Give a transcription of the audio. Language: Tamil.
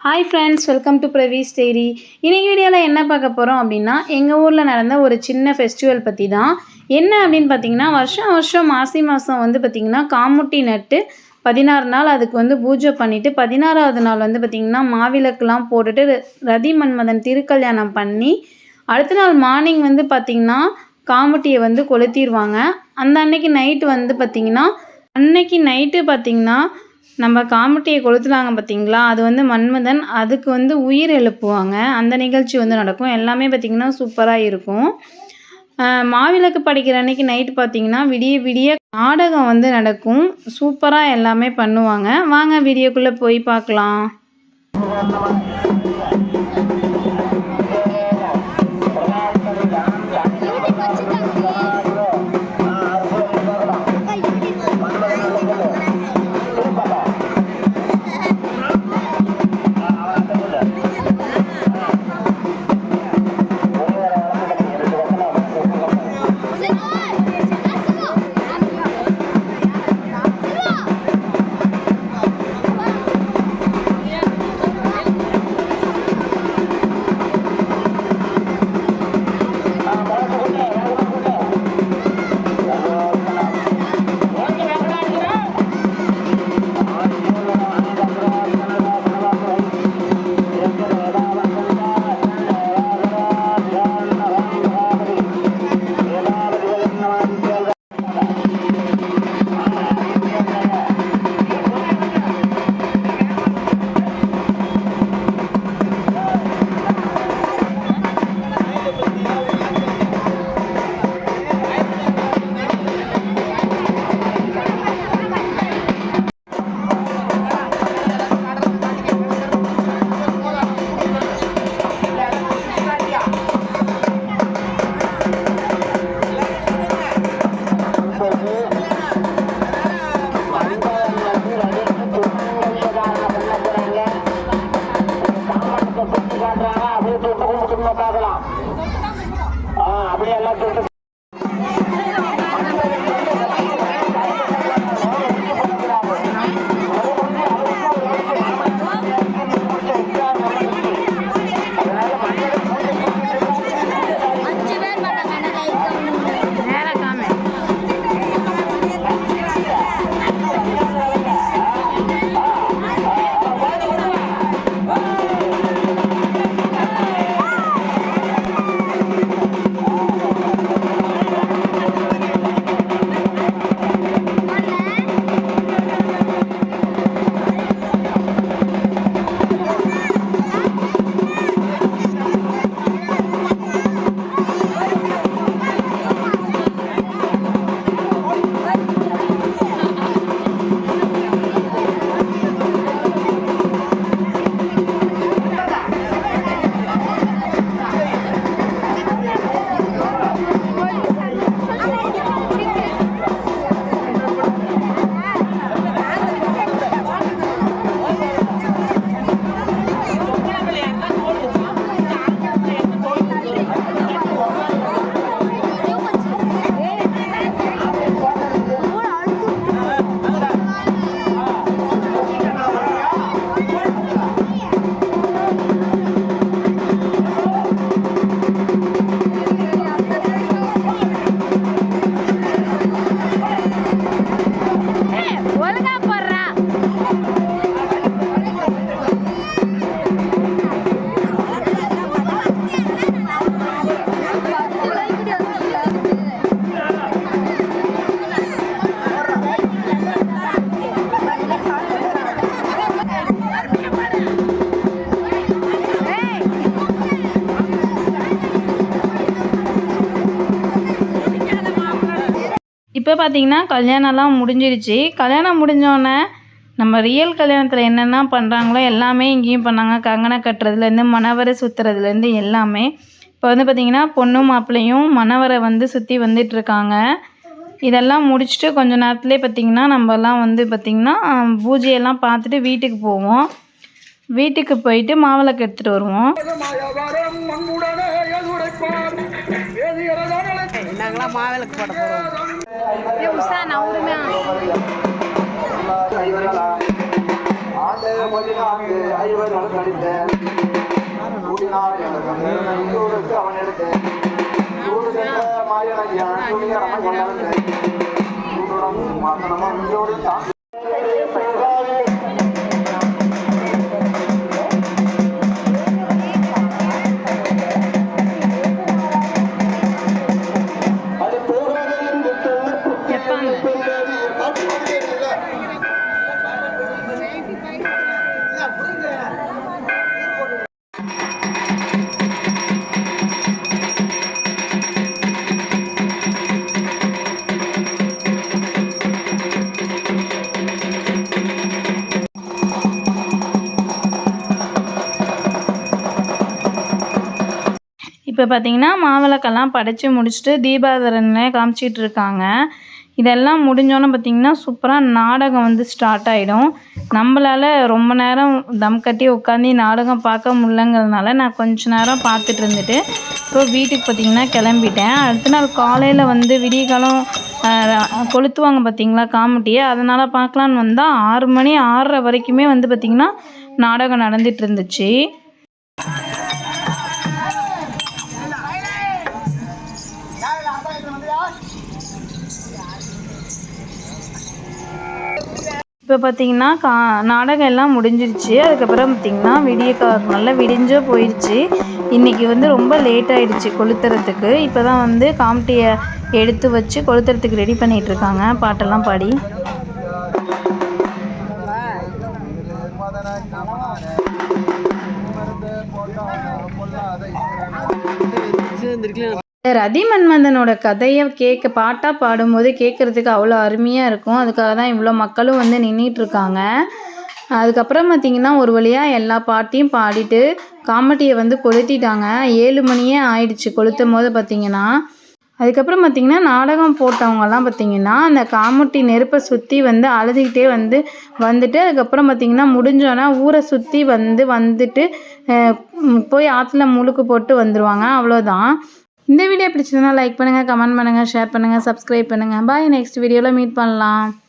Hi friends, welcome to Pravees diary. இன்னைக்கு வீடியோவில் என்ன பார்க்க போகிறோம் அப்படின்னா, எங்கள் ஊரில் நடந்த ஒரு சின்ன ஃபெஸ்டிவல் பற்றி தான். என்ன அப்படின்னு பார்த்தீங்கன்னா, வருஷம் வருஷம் மாசி மாதம் வந்து பார்த்திங்கன்னா காமுட்டி நட்டு 16 நாள் அதுக்கு வந்து பூஜை பண்ணிவிட்டு 16வது நாள் வந்து பார்த்திங்கன்னா மாவிளக்குலாம் போட்டுட்டு ரதி மன்மதன் திருக்கல்யாணம் பண்ணி அடுத்த நாள் மார்னிங் வந்து பார்த்திங்கன்னா காமுட்டியை வந்து கொளுத்திடுவாங்க. அந்த அன்னைக்கு நைட்டு வந்து பார்த்திங்கன்னா நம்ம காமுட்டியை கொளுத்துனாங்க பார்த்திங்களா, அது வந்து மன்மதன் அதுக்கு வந்து உயிர் எழுப்புவாங்க. அந்த நிகழ்ச்சி வந்து நடக்கும். எல்லாமே பார்த்திங்கன்னா சூப்பராக இருக்கும். மாவிளக்கு படைக்கிற அன்னைக்கு நைட்டு பார்த்திங்கன்னா விடிய விடிய நாடகம் வந்து நடக்கும். சூப்பராக எல்லாமே பண்ணுவாங்க. வாங்க வீடியோக்குள்ளே போய் பார்க்கலாம். அப்படியே எல்லாம் இப்போ பார்த்திங்கன்னா கல்யாணம்லாம் முடிஞ்சிருச்சு. கல்யாணம் முடிஞ்சோடனே நம்ம ரியல் கல்யாணத்தில் என்னென்ன பண்ணுறாங்களோ எல்லாமே இங்கேயும் பண்ணாங்க. கங்கணம் கட்டுறதுலேருந்து மணவரை சுற்றுறதுலேருந்து எல்லாமே. இப்போ வந்து பார்த்திங்கன்னா பொண்ணும் மாப்பிள்ளையும் மணவரை வந்து சுற்றி வந்துட்டுருக்காங்க. இதெல்லாம் முடிச்சுட்டு கொஞ்சம் நேரத்துலேயே பார்த்திங்கன்னா நம்மலாம் வந்து பார்த்திங்கன்னா பூஜையெல்லாம் பார்த்துட்டு வீட்டுக்கு போவோம். வீட்டுக்கு போயிட்டு மாவிளக்கு எடுத்துகிட்டு வருவோம். நாங்களாம் மாவிளக்கு போட போகிறோம். உஷா நான் இப்போ பார்த்தீங்கன்னா மாவிளக்கெல்லாம் படைச்சி முடிச்சுட்டு தீபாராதனை காமிச்சிட்டு இருக்காங்க. இதெல்லாம் முடிஞ்சோன்னே பார்த்தீங்கன்னா சூப்பராக நாடகம் வந்து ஸ்டார்ட் ஆகிடும். நம்மளால் ரொம்ப நேரம் தம் கட்டி உட்காந்து நாடகம் பார்க்க முடியலங்கிறதுனால நான் கொஞ்ச நேரம் பார்த்துட்டு இருந்துட்டு இப்போ வீட்டுக்கு பார்த்தீங்கன்னா கிளம்பிட்டேன். அடுத்த நாள் காலையில் வந்து விடியகாலம் கொளுத்துவாங்க பார்த்தீங்களா காமெடியை, அதனால் பார்க்கலான்னு வந்தால் 6 மணி 6:30 வரைக்குமே வந்து பார்த்திங்கன்னா நாடகம் நடந்துகிட்டு இருந்துச்சு. இப்போ பார்த்தீங்கன்னா நாடகம் எல்லாம் முடிஞ்சிருச்சு. அதுக்கப்புறம் பார்த்திங்கன்னா நல்லா விடிஞ்சே போயிடுச்சு. இன்றைக்கி வந்து ரொம்ப லேட் ஆகிடுச்சு கொளுத்துறதுக்கு. இப்போ தான் வந்து காமெடியை எடுத்து வச்சு கொளுத்துறதுக்கு ரெடி பண்ணிகிட்ருக்காங்க பாட்டெல்லாம் பாடி. ரதி மன்மதனோட கதையை பாட்டாக பாடும்போது கேட்குறதுக்கு அவ்வளோ அருமையாக இருக்கும். அதுக்காக தான் இவ்வளோ மக்களும் வந்து நின்றுட்டுருக்காங்க. அதுக்கப்புறம் பார்த்திங்கன்னா ஒரு வழியாக எல்லா பாட்டையும் பாடிட்டு காமெடியை வந்து கொளுத்திட்டாங்க. 7 மணியே ஆயிடுச்சு கொளுத்தும் போது பார்த்திங்கன்னா. அதுக்கப்புறம் பார்த்திங்கன்னா நாடகம் போட்டவங்கலாம் பார்த்திங்கன்னா அந்த காமெடி நெருப்பை சுற்றி வந்து அழுதுகிட்டே வந்துட்டு அதுக்கப்புறம் பார்த்திங்கன்னா முடிஞ்சோன்னா ஊரை சுற்றி வந்துட்டு போய் ஆற்றுல முழுக்கு போட்டு வந்துடுவாங்க. அவ்வளோதான். இந்த வீடியோ பிடிச்சதுன்னா லைக் பண்ணுங்கள், கமெண்ட் பண்ணுங்கள், ஷேர் பண்ணுங்கள், சப்ஸ்கிரைப் பண்ணுங்கள். பாய். நெக்ஸ்ட் வீடியோவில் மீட் பண்ணலாம்.